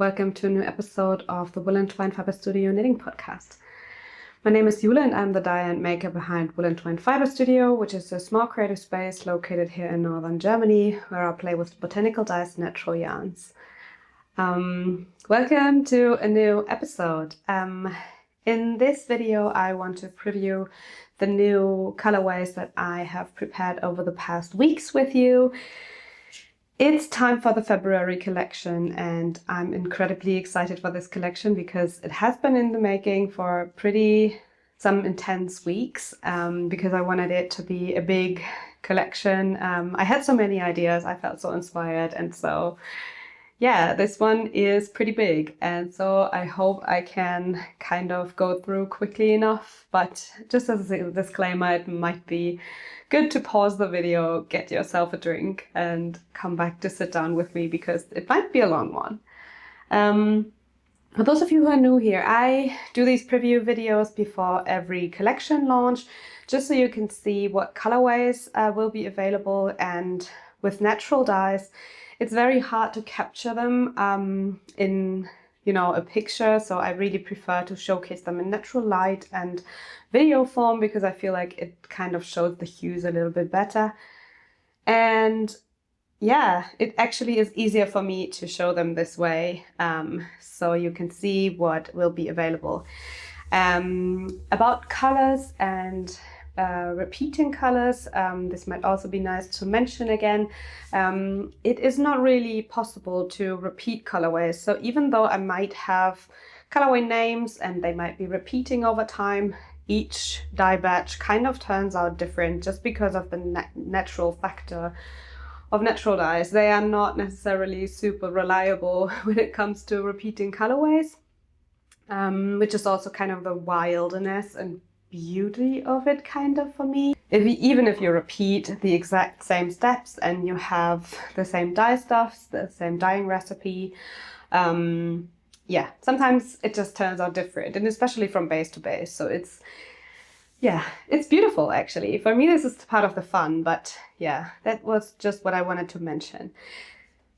welcome to a new episode of the Woollentwine Fibrestudio knitting podcast. My name is Jule and I'm the dyer and maker behind Woollentwine Fibrestudio, which is a small creative space located here in northern Germany where I play with botanical dyes and natural yarns. Welcome to a new episode. In this video I want to preview the new colorways that I have prepared over the past weeks with you. It's time for the February collection and I'm incredibly excited for this collection because it has been in the making for some intense weeks because I wanted it to be a big collection. I had so many ideas, I felt so inspired, and so yeah, this one is pretty big, and so I hope I can kind of go through quickly enough, but just as a disclaimer, it might be good to pause the video, get yourself a drink and come back to sit down with me because it might be a long one. For those of you who are new here, I do these preview videos before every collection launch just so you can see what colorways will be available, and with natural dyes it's very hard to capture them in a picture, so I really prefer to showcase them in natural light and video form because I feel like it kind of shows the hues a little bit better. And yeah, it actually is easier for me to show them this way, so you can see what will be available. About colors and repeating colors, this might also be nice to mention again. It is not really possible to repeat colorways, so even though I might have colorway names and they might be repeating over time, each dye batch kind of turns out different just because of the natural factor of natural dyes. They are not necessarily super reliable when it comes to repeating colorways, which is also kind of the wildness and beauty of it kind of for me. Even if you repeat the exact same steps and you have the same dye stuffs, the same dyeing recipe, yeah, sometimes it just turns out different, and especially from base to base. So it's beautiful actually. For me this is part of the fun, but yeah, that was just what I wanted to mention.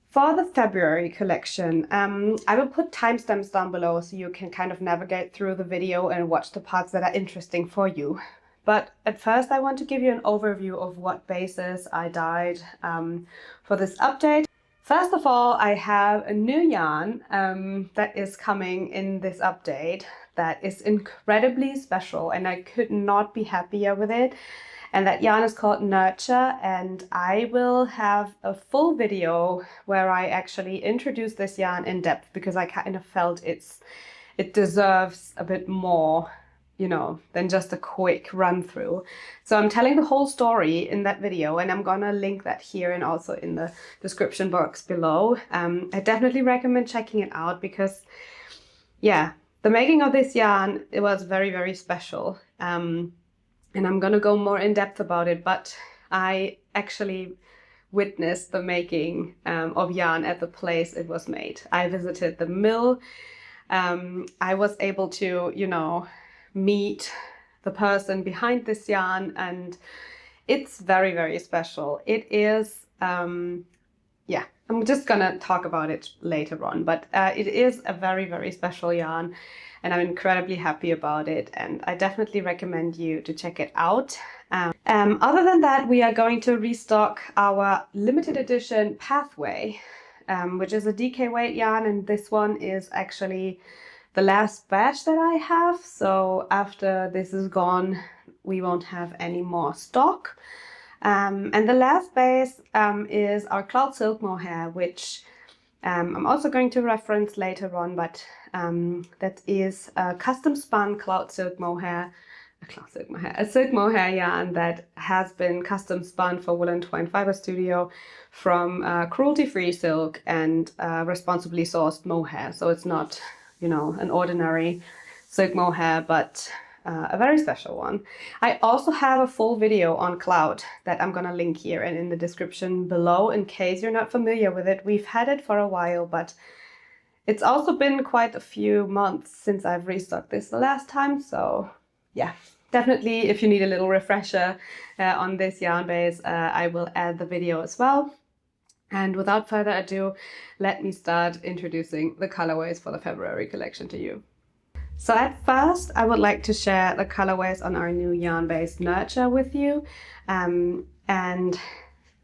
For the February collection, I will put timestamps down below so you can kind of navigate through the video and watch the parts that are interesting for you. But at first I want to give you an overview of what bases I dyed for this update. First of all, I have a new yarn that is coming in this update that is incredibly special, and I could not be happier with it. And that yarn is called Nurture, and I will have a full video where I actually introduce this yarn in depth because I kind of felt it deserves a bit more, than just a quick run through. So I'm telling the whole story in that video, and I'm gonna link that here and also in the description box below. I definitely recommend checking it out because, yeah, the making of this yarn, it was very, very special. And I'm gonna go more in depth about it, but I actually witnessed the making of yarn at the place it was made. I visited the mill. I was able to, meet the person behind this yarn, and it's very, very special. It is, yeah, I'm just gonna talk about it later on, but it is a very, very special yarn. And I'm incredibly happy about it, and I definitely recommend you to check it out. Other than that, we are going to restock our limited edition Pathway, which is a DK weight yarn, and this one is actually the last batch that I have. So after this is gone, we won't have any more stock. And the last base is our Cloud Silk Mohair, which I'm also going to reference later on, but that is a custom spun cloud silk mohair, a silk mohair yarn that has been custom spun for Woollentwine Fibrestudio from cruelty-free silk and responsibly sourced mohair. So it's not, an ordinary silk mohair, but a very special one. I also have a full video on Cloud that I'm gonna link here and in the description below in case you're not familiar with it. We've had it for a while, but it's also been quite a few months since I've restocked this the last time. So yeah, definitely if you need a little refresher on this yarn base, I will add the video as well. And without further ado, let me start introducing the colorways for the February collection to you. So at first, I would like to share the colorways on our new yarn-based Nurture with you. And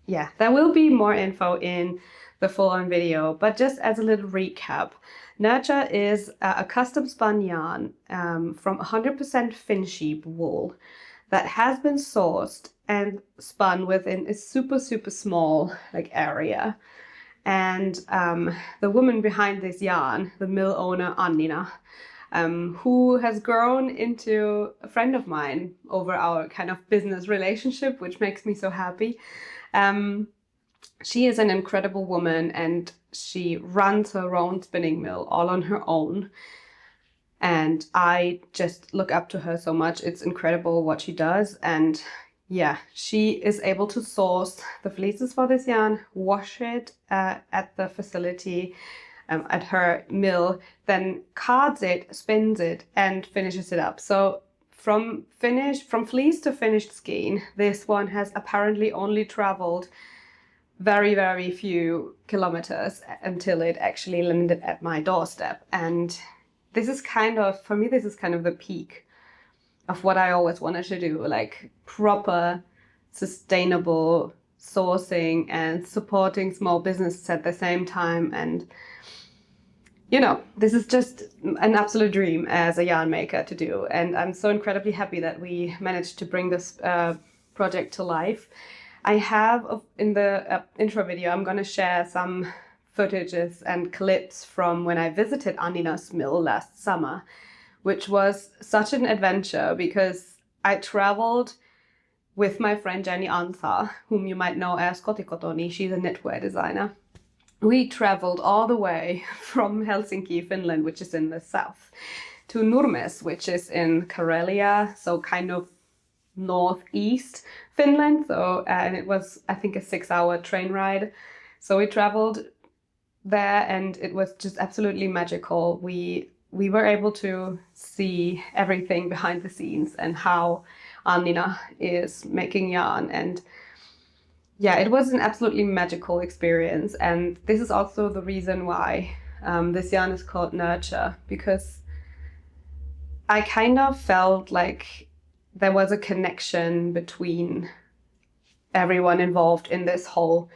yeah, there will be more info in the full-on video, but just as a little recap, Nurture is a custom spun yarn from 100% finnsheep wool that has been sourced and spun within a super small area. And the woman behind this yarn, the mill owner Annina, who has grown into a friend of mine over our kind of business relationship, which makes me so happy. She is an incredible woman, and she runs her own spinning mill all on her own. And I just look up to her so much. It's incredible what she does. And yeah, she is able to source the fleeces for this yarn, wash it at the facility, at her mill, then cards it, spins it, and finishes it up. So from fleece to finished skein, this one has apparently only traveled very few kilometers until it actually landed at my doorstep. And this is for me, this is kind of the peak of what I always wanted to do, like proper, sustainable sourcing and supporting small businesses at the same time. And you know, this is just an absolute dream as a yarn maker to do. And I'm so incredibly happy that we managed to bring this project to life. I have, in the intro video, I'm going to share some footages and clips from when I visited Annina's mill last summer, which was such an adventure because I traveled with my friend Jenny Ansa, whom you might know as Kotikotoni. She's a knitwear designer. We traveled all the way from Helsinki, Finland, which is in the south, to Nurmes, which is in Karelia, so kind of northeast Finland. So and it was, I think, a 6-hour train ride. So we traveled there, and it was just absolutely magical. We were able to see everything behind the scenes and how Annina is making yarn. And yeah, it was an absolutely magical experience. And this is also the reason why this yarn is called Nurture, because I kind of felt like there was a connection between everyone involved in this whole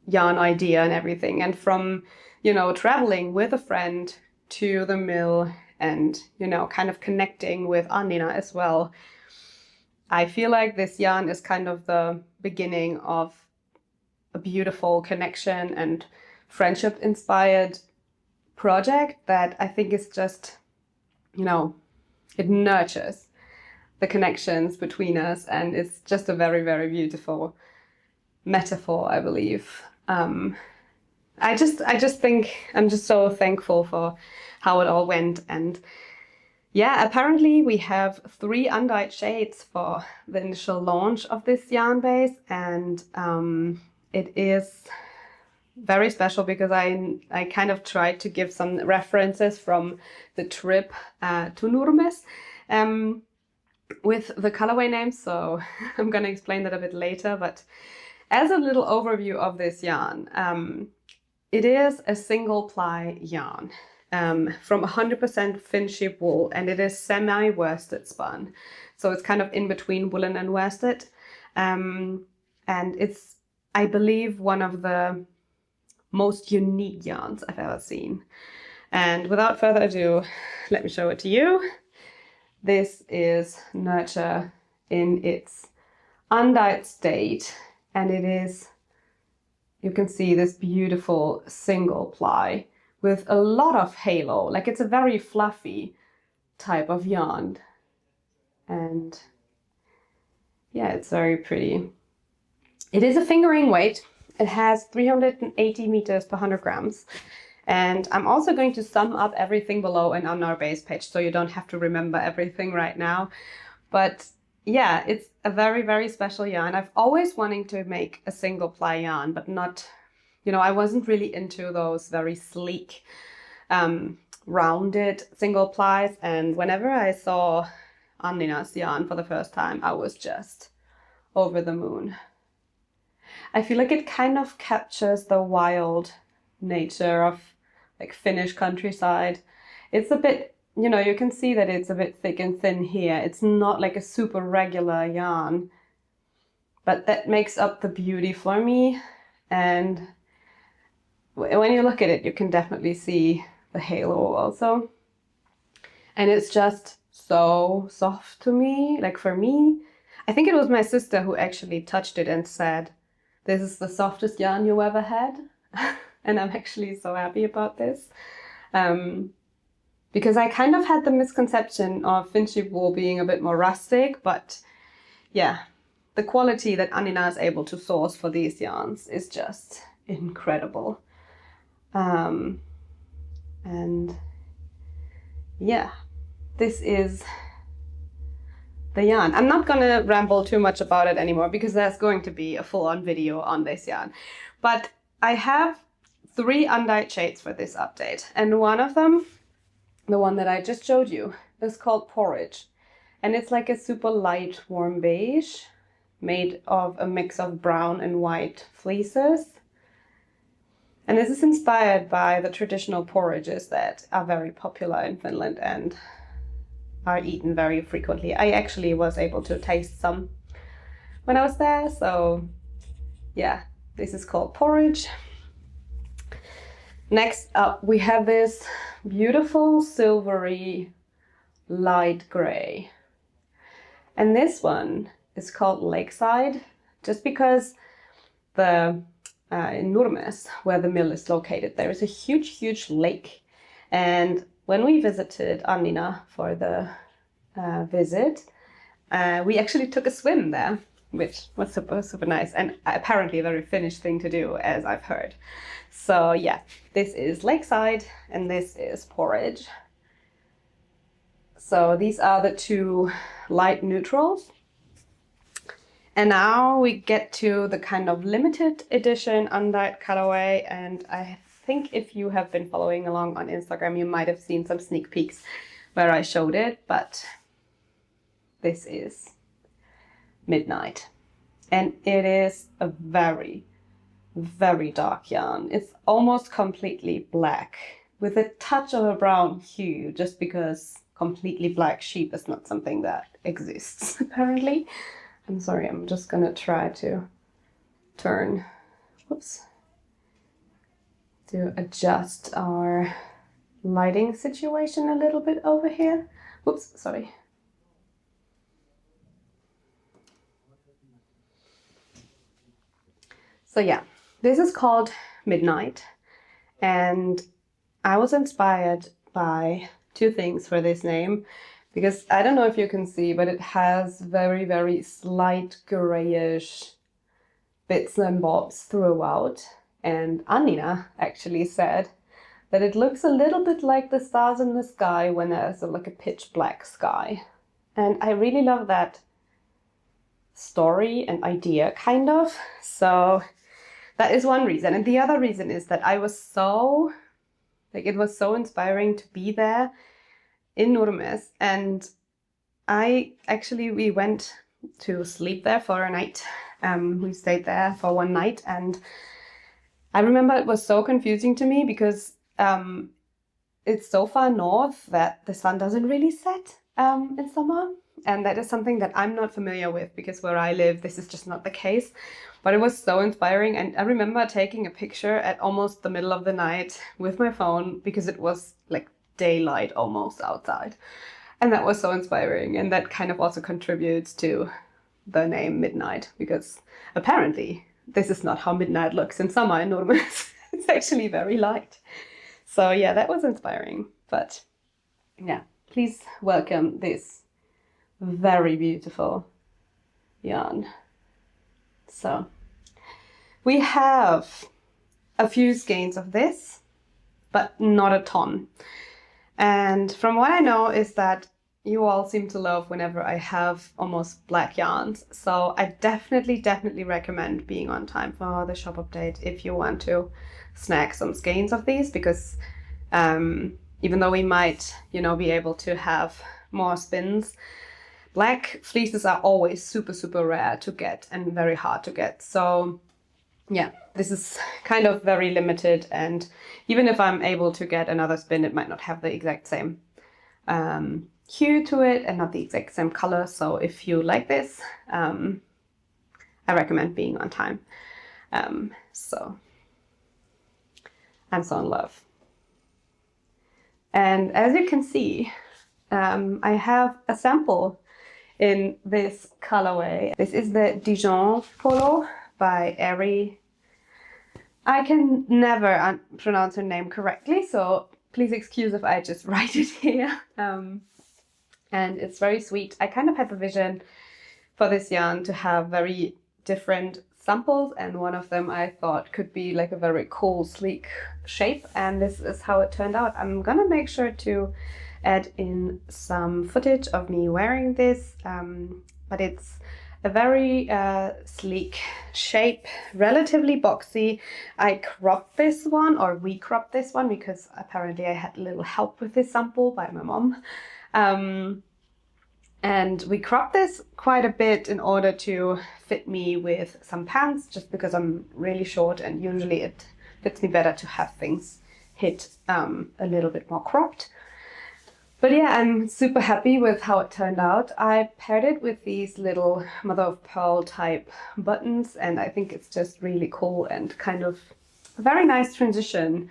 yarn idea and everything. And from, you know, traveling with a friend to the mill and, you know, kind of connecting with Annina as well, I feel like this yarn is kind of the beginning of a beautiful connection and friendship inspired project that I think is just, you know, it nurtures the connections between us, and it's just a very beautiful metaphor, I believe. I just think I'm just so thankful for how it all went. And yeah, apparently we have 3 undyed shades for the initial launch of this yarn base, and it is very special because I kind of tried to give some references from the trip to Nurmes with the colorway names, so I'm going to explain that a bit later. But as a little overview of this yarn, it is a single ply yarn from 100% finnsheep wool, and it is semi-worsted spun. So it's kind of in between woolen and worsted. And it's, I believe, one of the most unique yarns I've ever seen. And without further ado, let me show it to you. This is Nurture in its undyed state, and it is, you can see this beautiful single ply with a lot of halo. Like, it's a very fluffy type of yarn, and yeah, it's very pretty. It is a fingering weight. It has 380 meters per 100 grams. And I'm also going to sum up everything below and on our base page, so you don't have to remember everything right now. But yeah, it's a very special yarn. I've always wanted to make a single ply yarn, but not, you know, I wasn't really into those very sleek, rounded single plies. And whenever I saw Annina's yarn for the first time, I was just over the moon. I feel like it kind of captures the wild nature of like Finnish countryside. It's a bit, you know, you can see that it's a bit thick and thin here. It's not like a super regular yarn, but that makes up the beauty for me. And when you look at it, you can definitely see the halo also. And it's just so soft to me. Like for me, I think it was my sister who actually touched it and said, "This is the softest yarn you ever had." And I'm actually so happy about this. Because I kind of had the misconception of finnsheep wool being a bit more rustic, but yeah, the quality that Annina is able to source for these yarns is just incredible. And yeah, this is the yarn. I'm not gonna ramble too much about it anymore because there's going to be a full-on video on this yarn. But I have 3 undyed shades for this update, and one of them, the one that I just showed you, is called Porridge. And it's like a super light warm beige made of a mix of brown and white fleeces. And this is inspired by the traditional porridges that are very popular in Finland and are eaten very frequently. I actually was able to taste some when I was there, so yeah, this is called Porridge. Next up, we have this beautiful silvery light gray. And this one is called Lakeside, just because in Nurmes, where the mill is located, there is a huge lake. And when we visited Annina for the visit, we actually took a swim there, which was super nice, and apparently a very Finnish thing to do, as I've heard. So yeah, this is Lakeside and this is Porridge. So these are the 2 light neutrals. And now we get to the kind of limited edition undyed colorway, and I think if you have been following along on Instagram, you might have seen some sneak peeks where I showed it, but this is Midnight. And it is a very dark yarn. It's almost completely black with a touch of a brown hue, just because completely black sheep is not something that exists, apparently. I'm sorry, I'm just gonna try to turn, to adjust our lighting situation a little bit over here. Sorry. So yeah, this is called Midnight, and I was inspired by 2 things for this name, because I don't know if you can see, but it has very slight grayish bits and bobs throughout. And Annina actually said that it looks a little bit like the stars in the sky when there's like a pitch black sky. And I really love that story and idea, kind of. So that is one reason. And the other reason is that I was so, it was so inspiring to be there in Nurmes, and we went to sleep there for a night. We stayed there for one night, and I remember it was so confusing to me because it's so far north that the sun doesn't really set in summer, and that is something that I'm not familiar with because where I live, this is just not the case. But it was so inspiring, and I remember taking a picture at almost the middle of the night with my phone because it was like daylight almost outside, and that was so inspiring. And that kind of also contributes to the name Midnight, because apparently this is not how midnight looks in summer in Nurmes. It's actually very light. So yeah, that was inspiring. But yeah, please welcome this very beautiful yarn. So we have a few skeins of this, but not a ton. And from what I know is that you all seem to love whenever I have almost black yarns. So I definitely recommend being on time for the shop update if you want to snag some skeins of these, because even though we might, be able to have more spins, black fleeces are always super rare to get and very hard to get. So yeah, this is kind of very limited, and even if I'm able to get another spin, it might not have the exact same hue to it and not the exact same color. So if you like this, I recommend being on time. So I'm so in love. And as you can see, I have a sample in this colorway. This is the Dijon polo by Airy. I can never pronounce her name correctly, so please excuse if I just write it here. And it's very sweet. I kind of had the vision for this yarn to have very different samples, and one of them I thought could be like a very cool, sleek shape, and this is how it turned out. I'm gonna make sure to add in some footage of me wearing this, but it's a very sleek shape, relatively boxy. I cropped this one, or we cropped this one, because apparently I had a little help with this sample by my mom. And we cropped this quite a bit in order to fit me with some pants, just because I'm really short and usually it fits me better to have things hit a little bit more cropped. But yeah, I'm super happy with how it turned out. I paired it with these little mother of pearl type buttons, and I think it's just really cool and kind of a very nice transition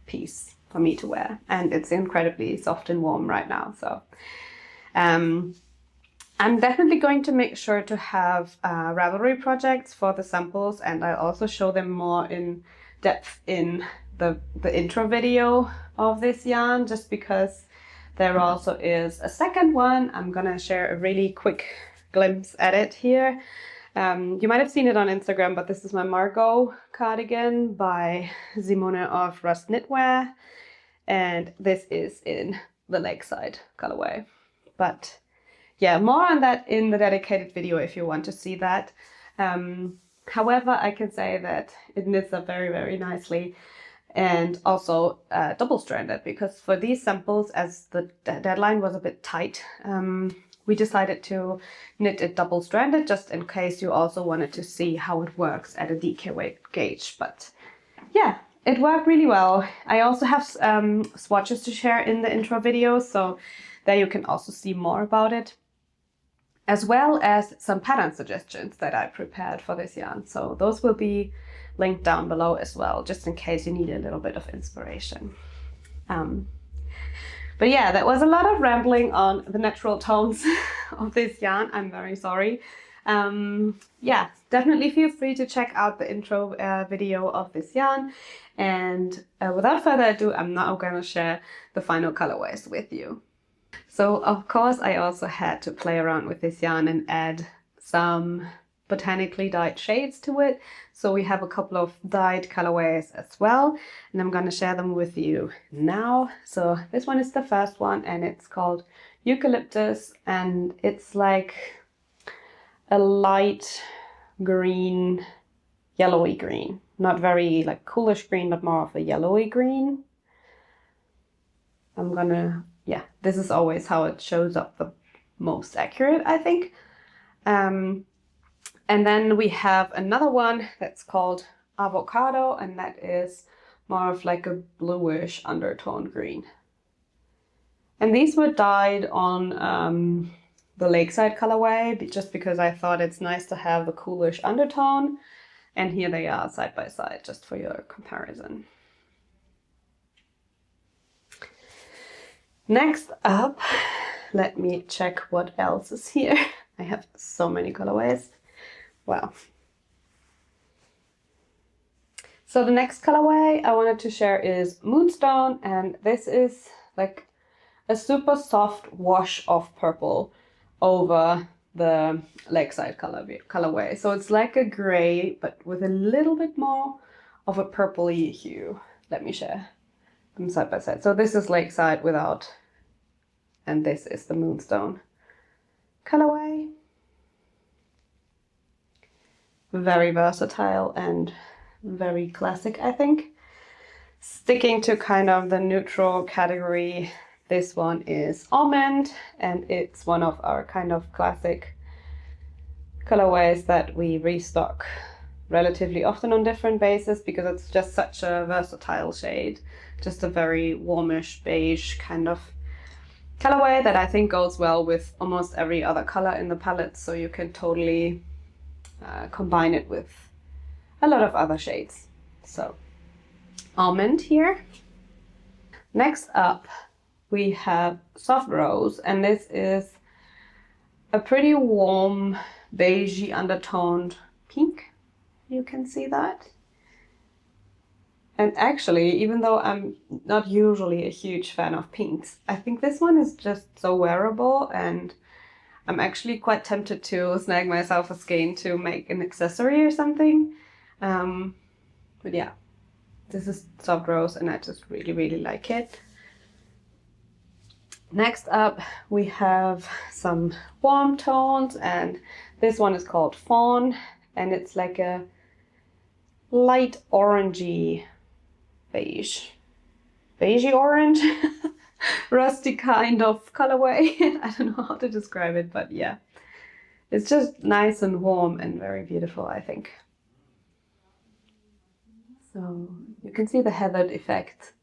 piece for me to wear. And it's incredibly soft and warm right now. So I'm definitely going to make sure to have Ravelry projects for the samples, and I'll also show them more in depth in the intro video of this yarn, just because there also is a second one. I'm gonna share a really quick glimpse at it here. You might have seen it on Instagram, but this is my Margot cardigan by Simone of Rust Knitwear, and this is in the Lakeside colorway. But yeah, more on that in the dedicated video if you want to see that. However, I can say that it knits up very, very nicely, and also double-stranded, because for these samples, as the deadline was a bit tight, we decided to knit it double-stranded, just in case you also wanted to see how it works at a DK weight gauge. But yeah, it worked really well. I also have swatches to share in the intro video, so there you can also see more about it, as well as some pattern suggestions that I prepared for this yarn. So those will be linked down below as well, just in case you need a little bit of inspiration. But yeah, that was a lot of rambling on the natural tones of this yarn. I'm very sorry. Yeah, definitely feel free to check out the intro video of this yarn. And without further ado, I'm now going to share the final colorways with you. So of course I also had to play around with this yarn and add some botanically dyed shades to it. So we have a couple of dyed colorways as well, and I'm going to share them with you now. So this one is the first one, and it's called Eucalyptus, and it's like a light green, yellowy green. Not very like coolish green, but more of a yellowy green. Yeah, this is always how it shows up the most accurate, I think. And then we have another one that's called Avocado, and that is more of like a bluish undertone green. And these were dyed on the Lakeside colorway, just because I thought it's nice to have the coolish undertone. And here they are side by side, just for your comparison. Next up, let me check what else is here. I have so many colorways. Wow. So the next colorway I wanted to share is Moonstone, and this is like a super soft wash of purple over the Lakeside colorway. So it's like a gray, but with a little bit more of a purpley hue. Let me share them side by side. So this is Lakeside without, and this is the Moonstone colorway. Very versatile and very classic, I think. Sticking to kind of the neutral category, this one is Almond, and it's one of our kind of classic colorways that we restock relatively often on different bases because it's just such a versatile shade. Just a very warmish beige kind of colorway that I think goes well with almost every other color in the palette, so you can totally combine it with a lot of other shades. So almond here. Next up we have soft rose, and this is a pretty warm beigey undertoned pink. You can see that. And actually, even though I'm not usually a huge fan of pinks, I think this one is just so wearable, and I'm actually quite tempted to snag myself a skein to make an accessory or something. But yeah, this is soft rose and I just really, really like it. Next up, we have some warm tones, and this one is called Fawn, and it's like a light orangey beigey orange, rusty kind of colorway. I don't know how to describe it, but yeah, it's just nice and warm and very beautiful, I think. So you can see the heathered effect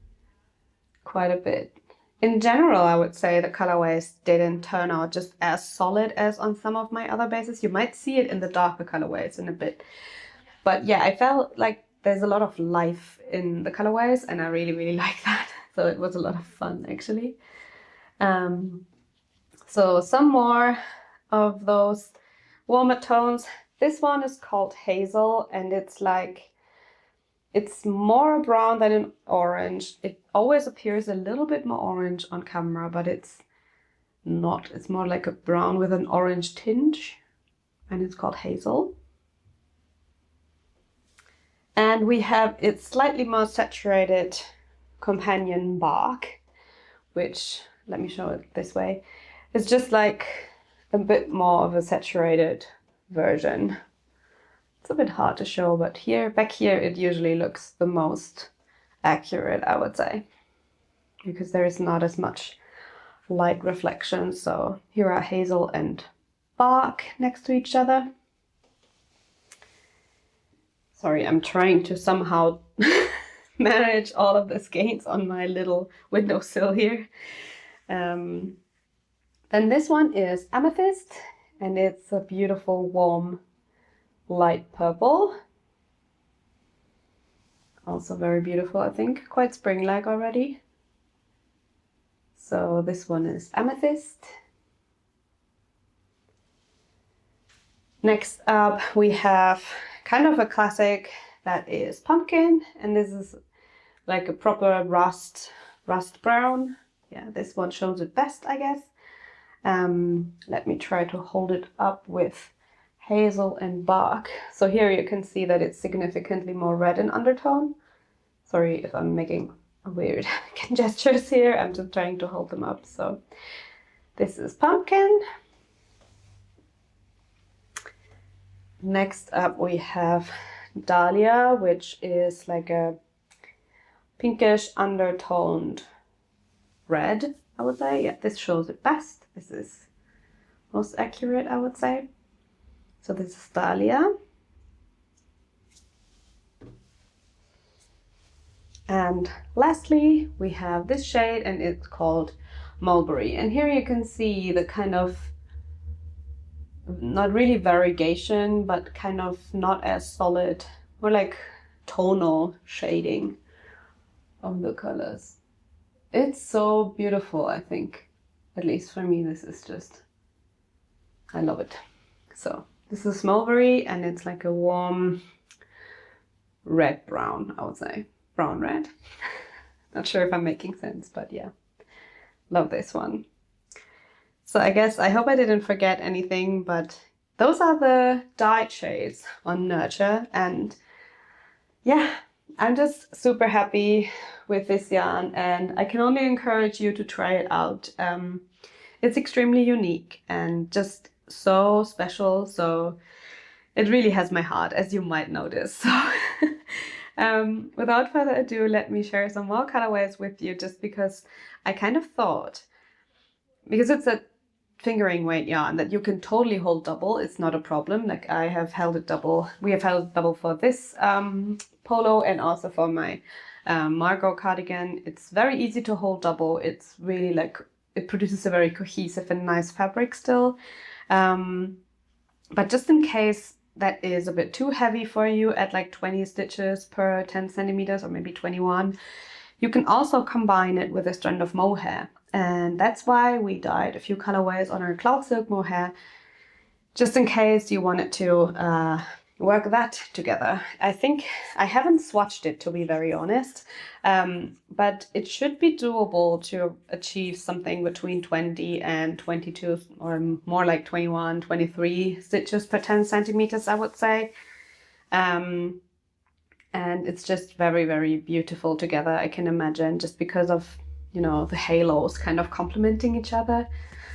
quite a bit. In general, I would say the colorways didn't turn out just as solid as on some of my other bases. You might see it in the darker colorways in a bit. But yeah, I felt like there's a lot of life in the colorways, and I really, really like that. So it was a lot of fun, actually. So some more of those warmer tones. This one is called Hazel, and it's more brown than an orange. It always appears a little bit more orange on camera, but it's not. It's more like a brown with an orange tinge, and it's called Hazel. And we have its slightly more saturated companion Bark, which, let me show it this way, it's just like a bit more of a saturated version. It's a bit hard to show, but back here, it usually looks the most accurate, I would say, because there is not as much light reflection. So here are Hazel and Bark next to each other. Sorry, I'm trying to somehow manage all of the skeins on my little windowsill here. Then this one is Amethyst, and it's a beautiful warm light purple. Also very beautiful, I think, quite spring-like already. So this one is Amethyst. Next up we have kind of a classic that is Pumpkin, and this is like a proper rust brown. Yeah, this one shows it best, I guess. Let me try to hold it up with Hazel and Bark. So here you can see that it's significantly more red in undertone. Sorry if I'm making weird gestures here, I'm just trying to hold them up. So this is Pumpkin. Next up we have Dahlia, which is like a pinkish undertoned red, I would say. Yeah, this shows it best. This is most accurate, I would say. So this is Dahlia. And lastly, we have this shade, and it's called Mulberry. And here you can see the kind of, not really variegation, but kind of not as solid, more like tonal shading of the colors. It's so beautiful, I think. At least for me, this is just, I love it. So this is Mulberry, and it's like a warm red-brown, I would say. Brown-red. Not sure if I'm making sense, but yeah. Love this one. So I hope I didn't forget anything, but those are the dyed shades on Nurture. And yeah, I'm just super happy with this yarn, and I can only encourage you to try it out. It's extremely unique and just so special. So it really has my heart, as you might notice. So without further ado, let me share some more colorways with you, just because I kind of thought, because it's a fingering weight yarn that you can totally hold double. It's not a problem. Like I have held it double. We have held it double for this polo and also for my Margot cardigan. It's very easy to hold double. It's really like, it produces a very cohesive and nice fabric still. But just in case that is a bit too heavy for you at like 20 stitches per 10 centimeters or maybe 21, you can also combine it with a strand of mohair. And that's why we dyed a few colorways on our cloud silk mohair, just in case you wanted to work that together. I think I haven't swatched it, to be very honest, but it should be doable to achieve something between 20 and 22 or more like 21, 23 stitches per 10 centimeters, I would say. And it's just very, very beautiful together, I can imagine, just because of, you know, the halos kind of complementing each other.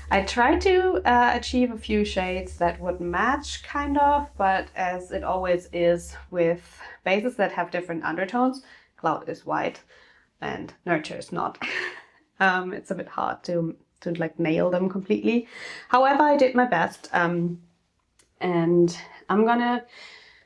I tried to achieve a few shades that would match kind of, but as it always is with bases that have different undertones, cloud is white and nurture is not. It's a bit hard to like nail them completely. However, I did my best, and I'm gonna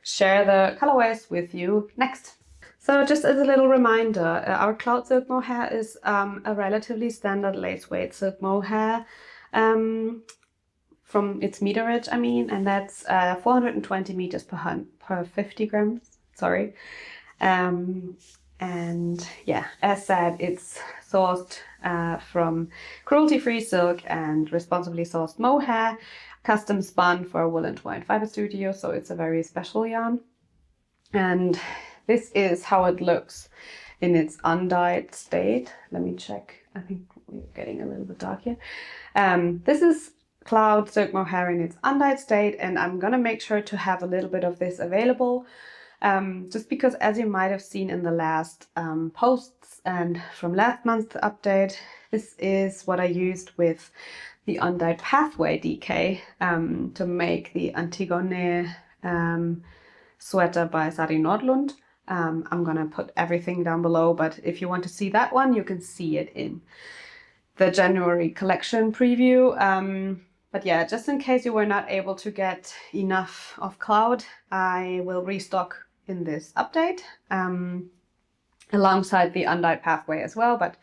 share the colorways with you next. So just as a little reminder, our cloud silk mohair is a relatively standard lace weight silk mohair from its meterage, I mean, and that's 420 meters per 50 grams, sorry. And yeah, as said, it's sourced from cruelty-free silk and responsibly sourced mohair, custom spun for woollentwine fibrestudio, so it's a very special yarn. And this is how it looks in its undyed state. Let me check. I think we're getting a little bit dark here. This is cloud silk mohair in its undyed state, and I'm gonna make sure to have a little bit of this available, just because, as you might have seen in the last posts and from last month's update, this is what I used with the undyed pathway DK to make the Antigone sweater by Sari Nordlund. I'm gonna put everything down below, but if you want to see that one, you can see it in the January collection preview. But yeah, just in case you were not able to get enough of cloud, I will restock in this update alongside the undyed pathway as well, but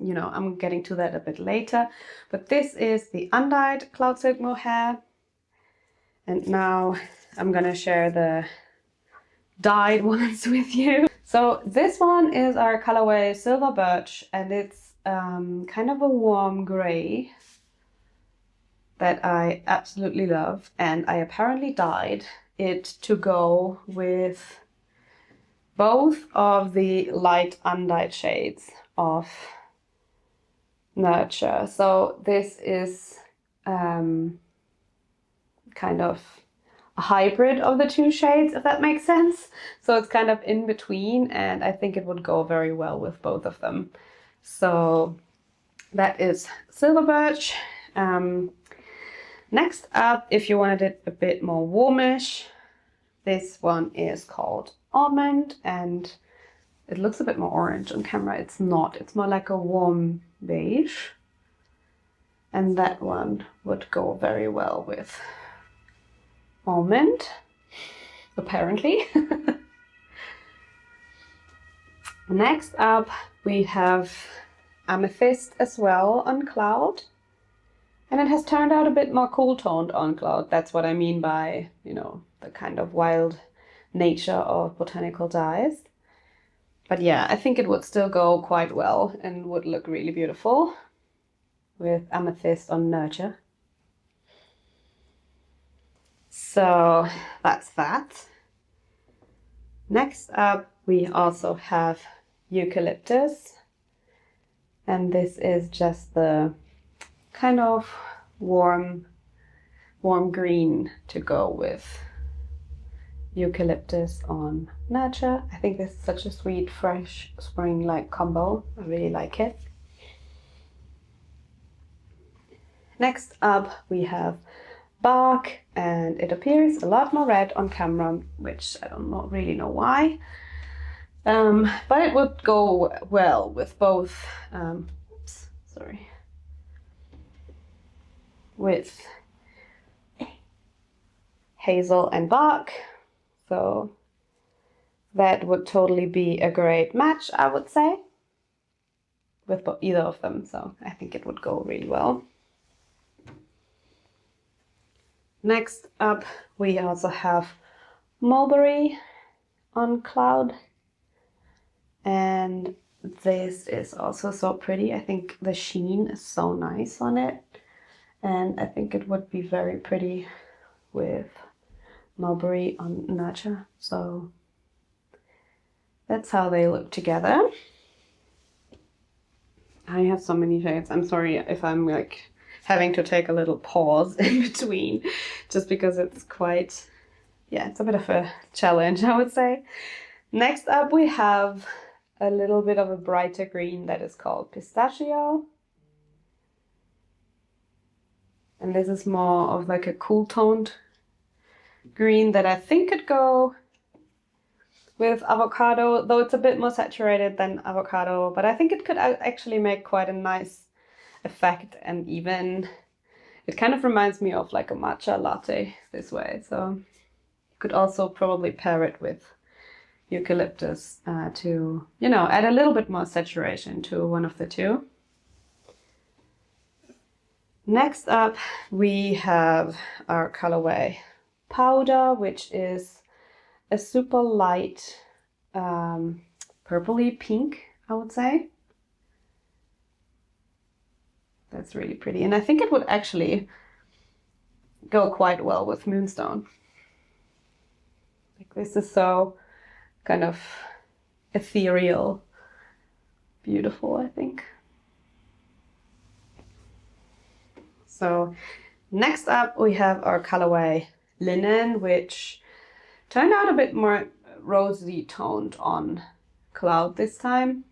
you know, I'm getting to that a bit later. But this is the undyed cloud silk mohair, and now I'm gonna share the dyed ones with you. So this one is our colorway Silver Birch, and it's kind of a warm gray that I absolutely love, and I apparently dyed it to go with both of the light undyed shades of Nurture. So this is kind of a hybrid of the two shades, if that makes sense. So it's kind of in between, and I think it would go very well with both of them. So that is Silver Birch. Next up, if you wanted it a bit more warmish, this one is called Almond, and it looks a bit more orange on camera. It's not, it's more like a warm beige. And that one would go very well with Almond, apparently. Next up, we have Amethyst as well on cloud. And it has turned out a bit more cool toned on cloud. That's what I mean by, you know, the kind of wild nature of botanical dyes. But yeah, I think it would still go quite well and would look really beautiful with Amethyst on Nurture. So that's that. Next up, we also have Eucalyptus. And this is just the kind of warm green to go with Eucalyptus on Nurture. I think this is such a sweet, fresh, spring-like combo. I really like it. Next up, we have Bark, and it appears a lot more red on camera, which I don't really know why. But it would go well with both, with hazel and bark. So that would totally be a great match, I would say, with either of them. So I think it would go really well. Next up, we also have mulberry on cloud. And this is also so pretty. I think the sheen is so nice on it. And I think it would be very pretty with mulberry on nurture. So that's how they look together. I have so many shades. I'm sorry if I'm like having to take a little pause in between, just because it's quite, yeah, it's a bit of a challenge, I would say. Next up, we have a little bit of a brighter green that is called pistachio. And this is more of like a cool toned green that I think could go with avocado, though it's a bit more saturated than avocado, but I think it could actually make quite a nice effect. And even it kind of reminds me of like a matcha latte this way. So you could also probably pair it with eucalyptus to, you know, add a little bit more saturation to one of the two. Next up, we have our colorway powder, which is a super light purpley pink, I would say. That's really pretty. And I think it would actually go quite well with Moonstone. Like, this is so kind of ethereal, beautiful, I think. So next up, we have our colorway Linen, which turned out a bit more rosy toned on cloud this time.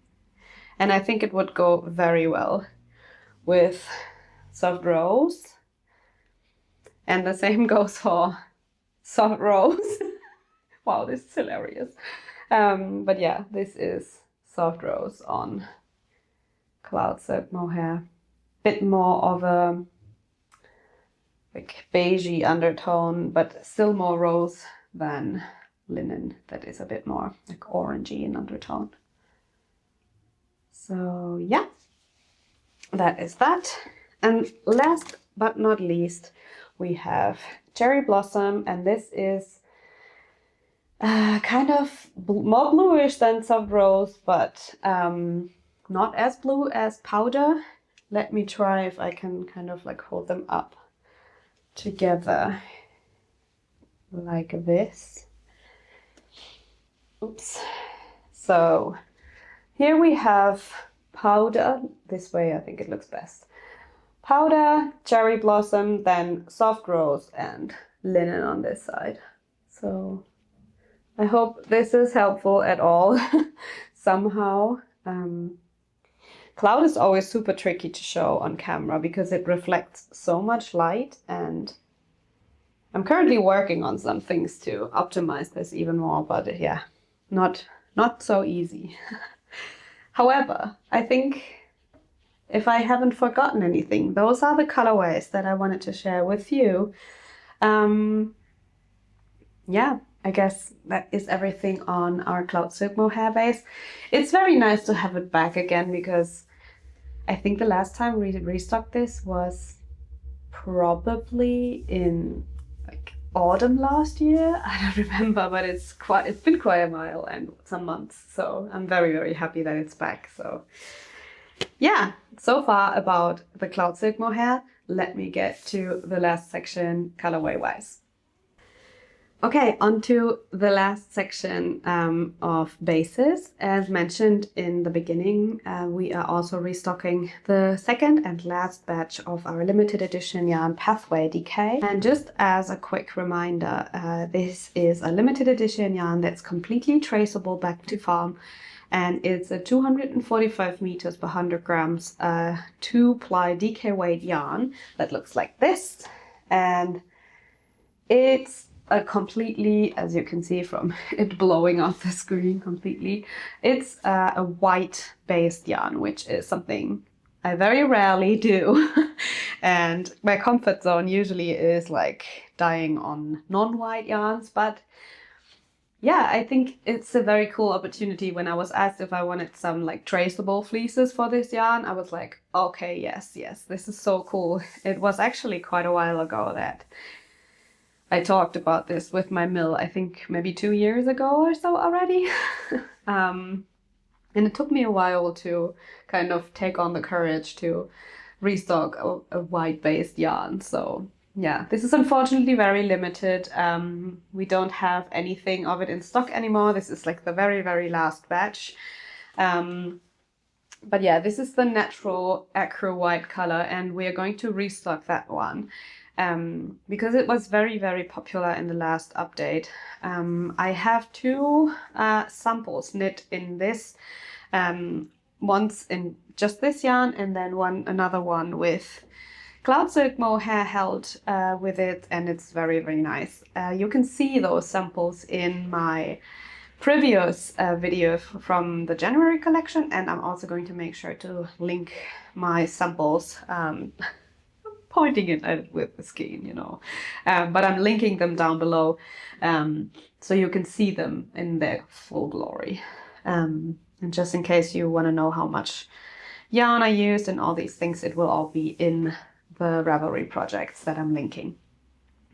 And I think it would go very well with soft rose. And the same goes for soft rose. Wow, this is hilarious. But yeah, this is soft rose on cloud silk mohair. Bit more of a like beigey undertone, but still more rose than Linen that is a bit more like orangey in undertone. So yeah, that is that. And last but not least, we have Cherry Blossom, and this is kind of more bluish than soft rose, but not as blue as powder. Let me try if I can kind of like hold them up together like this. Oops. So here we have powder. This way I think it looks best. Powder, Cherry Blossom, then soft rose and Linen on this side. So I hope this is helpful at all somehow. Cloud is always super tricky to show on camera because it reflects so much light, and I'm currently working on some things to optimize this even more, but yeah, not so easy. However, I think if I haven't forgotten anything, those are the colorways that I wanted to share with you. Yeah, I guess that is everything on our cloud silk mohair base. It's very nice to have it back again because I think the last time we restocked this was probably in like autumn last year. I don't remember, but it's been quite a while and some months. So I'm very, very happy that it's back. So yeah, so far about the cloud silk mohair. Let me get to the last section colorway wise. Okay, on to the last section of bases. As mentioned in the beginning, we are also restocking the second and last batch of our limited edition yarn Pathway DK. And just as a quick reminder, this is a limited edition yarn that's completely traceable back to farm. And it's a 245 meters per 100 grams 2-ply DK weight yarn that looks like this. And it's a completely, as you can see from it blowing off the screen completely, it's a white based yarn, which is something I very rarely do. And my comfort zone usually is like dyeing on non-white yarns, but yeah, I think it's a very cool opportunity. When I was asked if I wanted some like traceable fleeces for this yarn, I was like, okay, yes, this is so cool. It was actually quite a while ago that I talked about this with my mill, I think maybe 2 years ago or so already. And it took me a while to kind of take on the courage to restock a white-based yarn. So yeah, this is unfortunately very limited. We don't have anything of it in stock anymore. This is like the very, very last batch. But yeah, this is the natural acro white color, and we are going to restock that one. Because it was very, very popular in the last update. I have 2 samples knit in this, once in just this yarn, and then another one with cloud silk mohair held with it, and it's very, very nice. You can see those samples in my previous video from the January collection, and I'm also going to make sure to link my samples. Pointing it at it with the skein, you know, but I'm linking them down below, so you can see them in their full glory. And just in case you want to know how much yarn I used and all these things, it will all be in the Ravelry projects that I'm linking.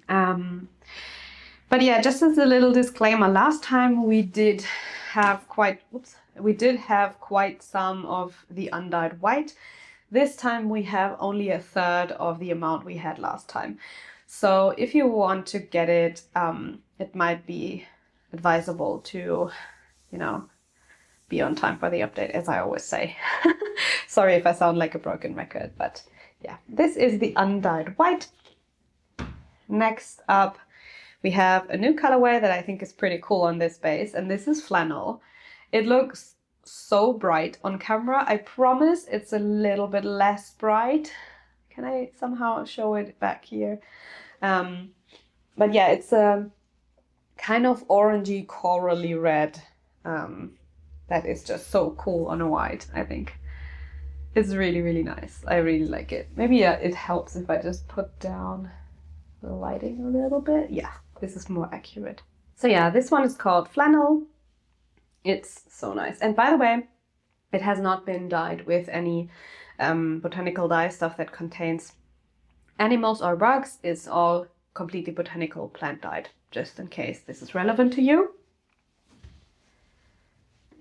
But yeah, just as a little disclaimer, last time we did have quite some of the undyed white. This time we have only a third of the amount we had last time. So if you want to get it, it might be advisable to, you know, be on time for the update, as I always say. Sorry if I sound like a broken record, but yeah, this is the undyed white. Next up, we have a new colorway that I think is pretty cool on this base, and this is flannel. It looks so bright on camera. I promise it's a little bit less bright. Can I somehow show it back here? But yeah, it's a kind of orangey corally red that is just so cool on a white. I think it's really, really nice. I really like it. Maybe it helps if I just put down the lighting a little bit. Yeah, this is more accurate. So yeah, this one is called flannel. It's so nice. And by the way, it has not been dyed with any botanical dye stuff that contains animals or bugs. It's all completely botanical plant dyed, just in case this is relevant to you.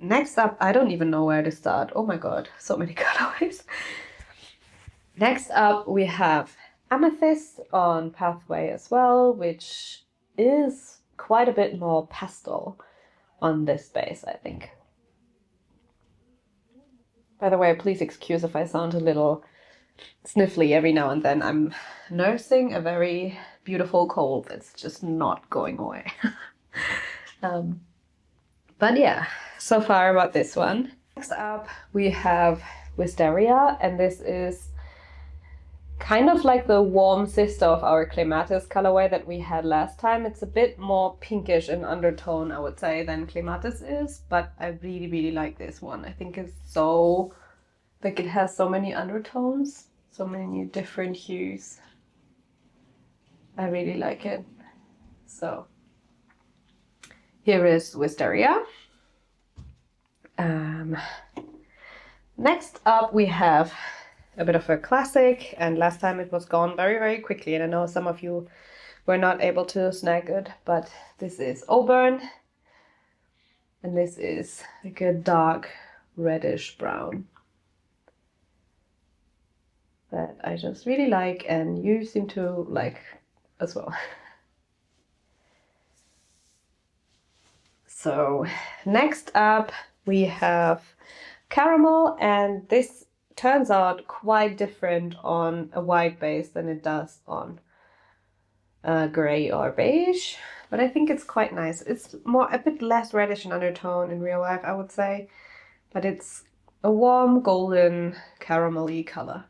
Next up, I don't even know where to start. Oh my god, so many colorways. Next up, we have amethyst on Pathway as well, which is quite a bit more pastel on this base, I think. By the way, please excuse if I sound a little sniffly every now and then. I'm nursing a very beautiful cold that's just not going away. But yeah, so far about this one. Next up, we have Wisteria, and this is kind of like the warm sister of our Clematis colorway that we had last time. It's a bit more pinkish in undertone, I would say, than Clematis is, but I really, really like this one. I think it's so, like, it has so many undertones, so many different hues. I really like it. So here is Wisteria. Next up we have a bit of a classic, and last time it was gone very, very quickly, and I know some of you were not able to snag it, but this is Auburn, and this is like a dark reddish brown that I just really like, and you seem to like as well. So next up we have Caramel, and this turns out quite different on a white base than it does on a gray or beige, but I think it's quite nice. It's a bit less reddish in undertone in real life, I would say, but it's a warm golden caramelly color.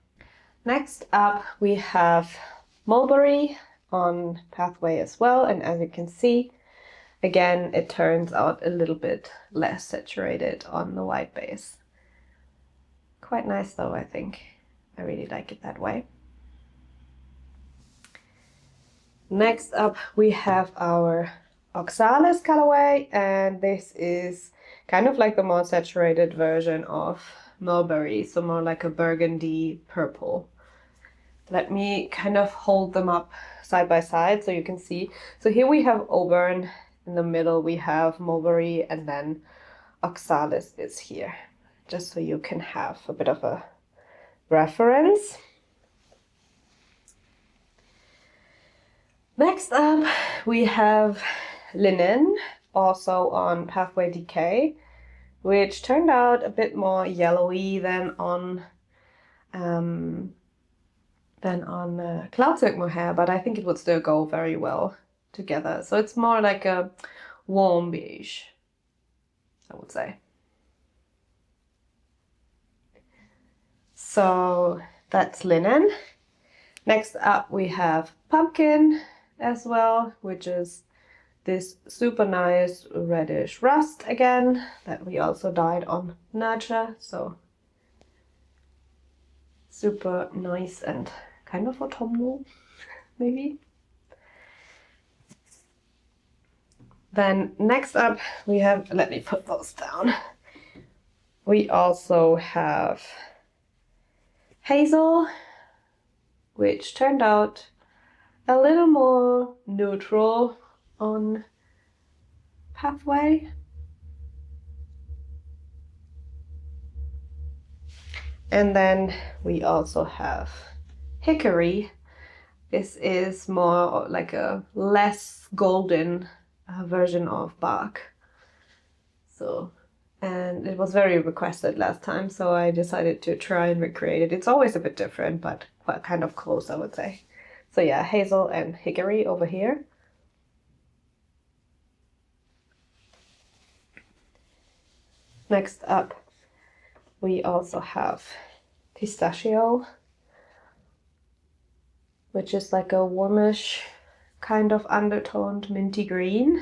Next up we have Mulberry on Pathway as well, and as you can see, again, it turns out a little bit less saturated on the white base. Quite nice though, I think. I really like it that way. Next up we have our oxalis colorway, and this is kind of like the more saturated version of mulberry, so more like a burgundy purple. Let me kind of hold them up side by side so you can see. So here we have auburn, in the middle we have mulberry, and then oxalis is here, just so you can have a bit of a reference. Next up we have linen, also on Pathway Decay, which turned out a bit more yellowy than on cloud silk mohair, but I think it would still go very well together. So it's more like a warm beige, I would say. So that's linen. Next up we have pumpkin as well, which is this super nice reddish rust again that we also dyed on Nurture. So super nice and kind of autumnal, maybe. Then next up we have, let me put those down. We also have hazel, which turned out a little more neutral on Pathway. And then we also have hickory. This is more like a less golden version of bark. So, and it was very requested last time, so I decided to try and recreate it. It's always a bit different, but quite kind of close, I would say. So yeah, hazel and hickory over here. Next up, we also have pistachio, which is like a warmish kind of undertoned minty green.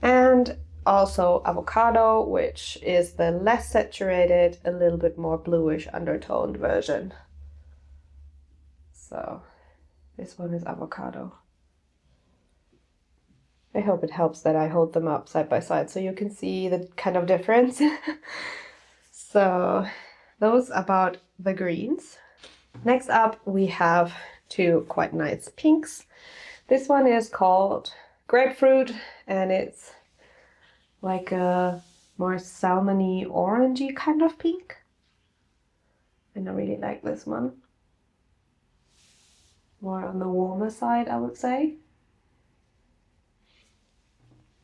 And also avocado, which is the less saturated, a little bit more bluish undertoned version. So this one is avocado. I hope it helps that I hold them up side by side so you can see the kind of difference. So those about the greens. Next up we have two quite nice pinks. This one is called grapefruit, and it's like a more salmony orangey kind of pink. And I really like this one. More on the warmer side, I would say.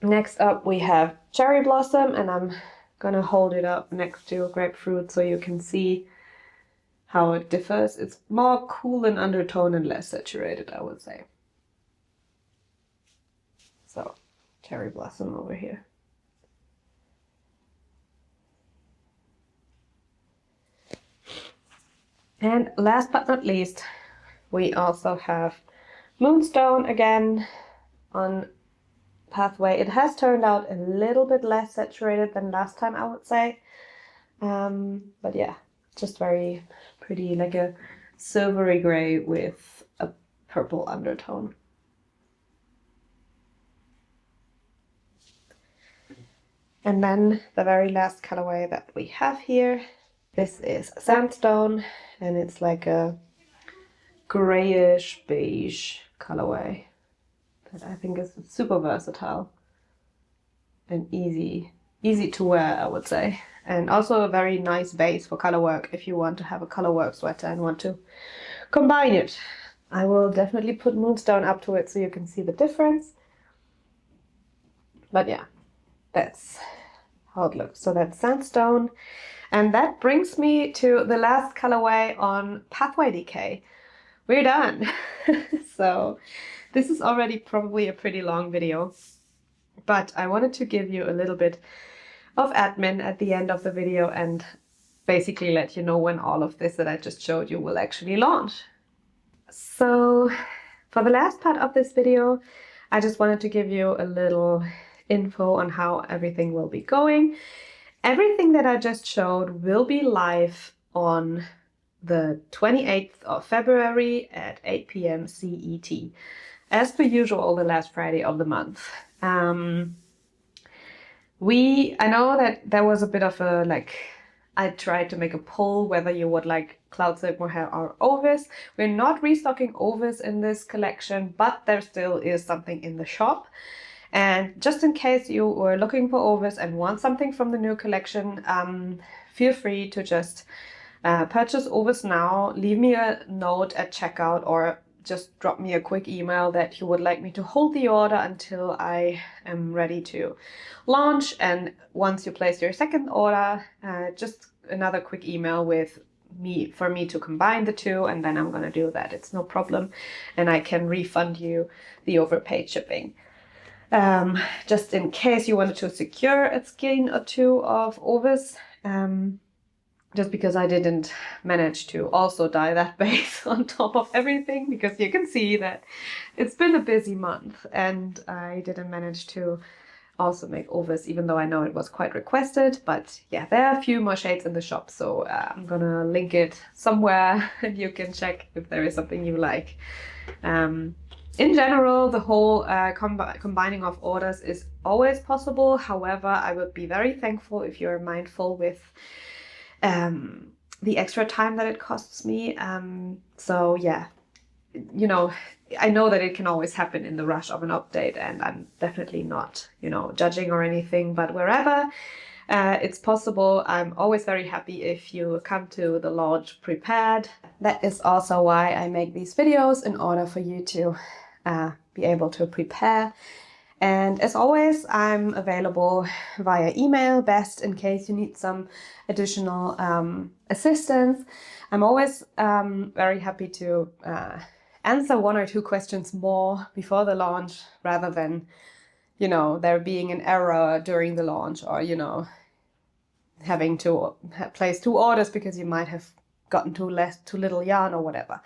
Next up we have cherry blossom, and I'm gonna hold it up next to grapefruit so you can see how it differs. It's more cool in undertone and less saturated, I would say. So, cherry blossom over here. And last but not least, we also have moonstone again on Pathway. It has turned out a little bit less saturated than last time, I would say. But yeah, just very pretty, like a silvery gray with a purple undertone. And then the very last colorway that we have here, this is sandstone, and it's like a grayish beige colorway that I think is super versatile and easy to wear, I would say. And also a very nice base for color work if you want to have a color work sweater and want to combine it. I will definitely put moonstone up to it so you can see the difference. But yeah, that's how it looks. So that's sandstone. And that brings me to the last colorway on Pathway Decay. We're done. So this is already probably a pretty long video, but I wanted to give you a little bit of admin at the end of the video and basically let you know when all of this that I just showed you will actually launch. So for the last part of this video, I just wanted to give you a little info on how everything will be going. Everything that I just showed will be live on the 28th of February at 8 p.m. CET. As per usual, the last Friday of the month. I know that there was a bit of a, like, I tried to make a poll whether you would like cloud silk mohair or ovis. We're not restocking ovis in this collection, but there still is something in the shop. And just in case you were looking for ovis and want something from the new collection, feel free to just purchase ovis now. Leave me a note at checkout or just drop me a quick email that you would like me to hold the order until I am ready to launch. And once you place your second order, just another quick email with for me to combine the two, and then I'm gonna do that. It's no problem, and I can refund you the overpaid shipping. Just in case you wanted to secure a skein or two of ovis, just because I didn't manage to also dye that base on top of everything, because you can see that it's been a busy month and I didn't manage to also make ovis, even though I know it was quite requested. But yeah, there are a few more shades in the shop, so I'm gonna link it somewhere and you can check if there is something you like. In general, the whole combining of orders is always possible. However, I would be very thankful if you're mindful with the extra time that it costs me. So yeah, you know, I know that it can always happen in the rush of an update, and I'm definitely not, judging or anything, but wherever it's possible, I'm always very happy if you come to the launch prepared. That is also why I make these videos, in order for you to be able to prepare. And as always, I'm available via email, best in case you need some additional assistance. I'm always very happy to answer one or two questions more before the launch, rather than, there being an error during the launch, or, having to place 2 orders because you might have gotten too little yarn or whatever.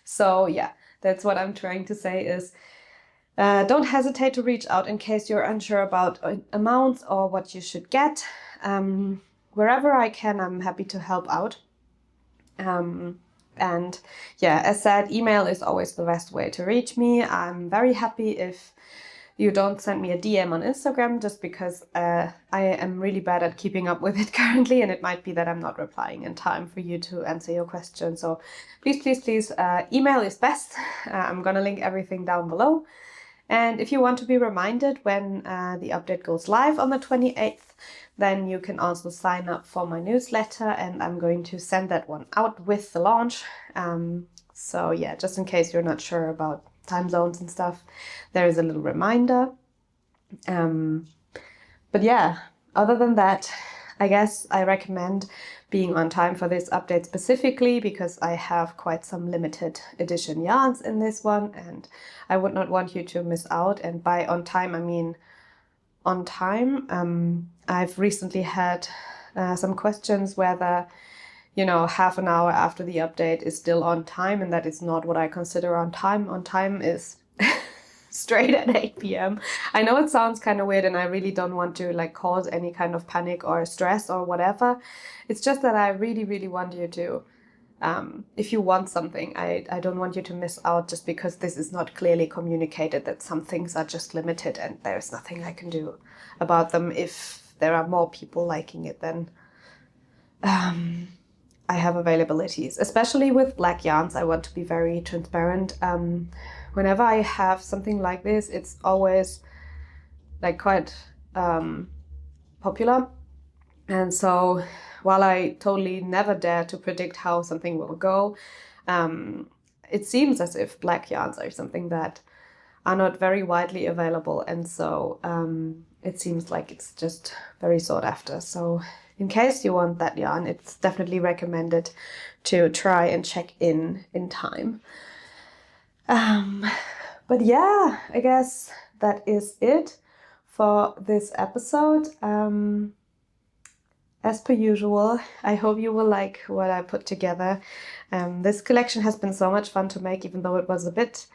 So yeah, that's what I'm trying to say is, don't hesitate to reach out in case you're unsure about amounts or what you should get. Wherever I can, I'm happy to help out. And yeah, as said, email is always the best way to reach me. I'm very happy if you don't send me a DM on Instagram, just because I am really bad at keeping up with it currently, and it might be that I'm not replying in time for you to answer your question. So please, email is best. I'm gonna link everything down below. And if you want to be reminded when the update goes live on the 28th, then you can also sign up for my newsletter, and I'm going to send that one out with the launch. So yeah, just in case you're not sure about time zones and stuff, there is a little reminder. But yeah, other than that, I guess I recommend being on time for this update specifically, because I have quite some limited edition yarns in this one, and I would not want you to miss out. And by on time, I mean on time. I've recently had some questions whether, half an hour after the update is still on time, and that is not what I consider on time. On time is straight at 8 p.m. I know it sounds kind of weird, and I really don't want to cause any kind of panic or stress or whatever. It's just that I really want you to, if you want something, I don't want you to miss out just because this is not clearly communicated, that some things are just limited and there's nothing I can do about them. If there are more people liking it, then I have availabilities. Especially with black yarns, I want to be very transparent. Whenever I have something like this, it's always quite popular. And so while I totally never dare to predict how something will go, it seems as if black yarns are something that are not very widely available. And so it seems like it's just very sought after. So in case you want that yarn, it's definitely recommended to try and check in time. But yeah, I guess that is it for this episode. As per usual, I hope you will like what I put together. This collection has been so much fun to make, even though it was it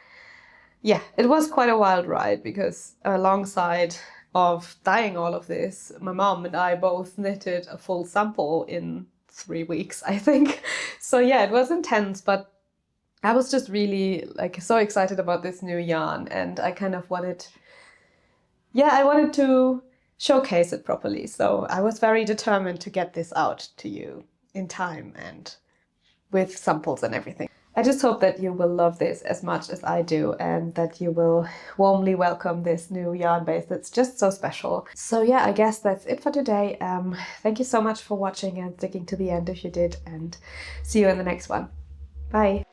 was quite a wild ride, because alongside of dyeing all of this, my mom and I both knitted a full sample in 3 weeks, I think. So yeah, it was intense, but I was just really like so excited about this new yarn, and I kind of wanted, yeah, I wanted to showcase it properly. So I was very determined to get this out to you in time and with samples and everything. I just hope that you will love this as much as I do, and that you will warmly welcome this new yarn base that's just so special. So yeah, I guess that's it for today. Thank you so much for watching and sticking to the end if you did, and see you in the next one. Bye!